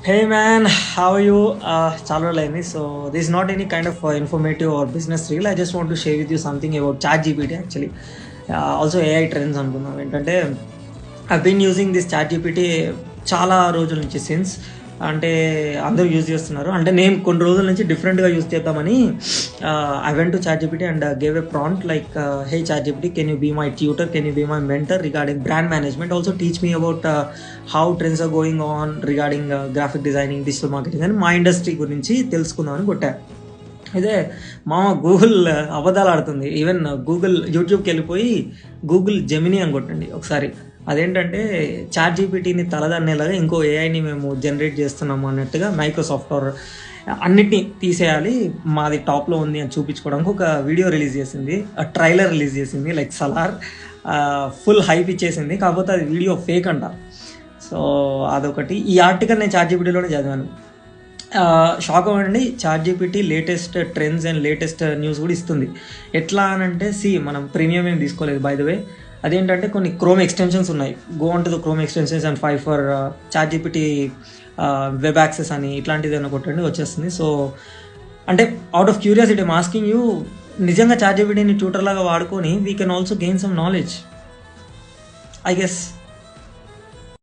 Hey man, how are you? చాలా రోజులైంది. So this is not any kind of informative or business reel. I just want to share with you something about ChatGPT actually. Also AI trends అనుకుందాం. ఏంటంటే I've been using this ChatGPT చాలా రోజుల నుంచి since అంటే అందరూ use చేస్తున్నారు. అంటే నేను కొన్ని రోజుల నుంచి డిఫరెంట్గా యూజ్ చేద్దామని I went to ChatGPT and gave a prompt like hey ChatGPT, can you be my tutor, can you be my mentor regarding brand management, also teach me about how trends are going on regarding graphic designing, digital marketing అని మా industry గురించి తెలుసుకుందామని కొట్టా. అయితే మా Google అబద్ధాలు ఆడుతుంది. Even Google యూట్యూబ్కి వెళ్ళిపోయి గూగుల్ జెమినీ అని కొట్టండి ఒకసారి. అదేంటంటే ChatGPTని తలదన్నేలాగా ఇంకో ఏఐని మేము జనరేట్ చేస్తున్నాము అన్నట్టుగా మైక్రోసాఫ్ట్ అన్నిటినీ తీసేయాలి, మాది టాప్లో ఉంది అని చూపించుకోవడానికి ఒక వీడియో రిలీజ్ చేసింది, ట్రైలర్ రిలీజ్ చేసింది లైక్ సలార్. ఫుల్ హైప్ ఇచ్చేసింది. కాకపోతే అది వీడియో ఫేక్ అంట. సో అదొకటి. ఈ ఆర్టికల్ నేను ChatGPTలోనే చదివాను. షాక్ అవ్వండి, ChatGPT latest trends and latest news కూడా ఇస్తుంది. ఎట్లా అనంటే మనం ప్రీమియం ఏం తీసుకోలేదు బై ద వే. అదేంటంటే కొన్ని క్రోమ్ ఎక్స్టెన్షన్స్ ఉన్నాయి. Go on to the chrome extensions and five for ChatGPT web access అని ఇట్లాంటిది ఏమైనా కొట్టండి వచ్చేస్తుంది. సో అంటే out of curiosity I'm asking you, నిజంగా ChatGPTని ట్యూటర్ లాగా వాడుకొని we can also gain some knowledge I guess.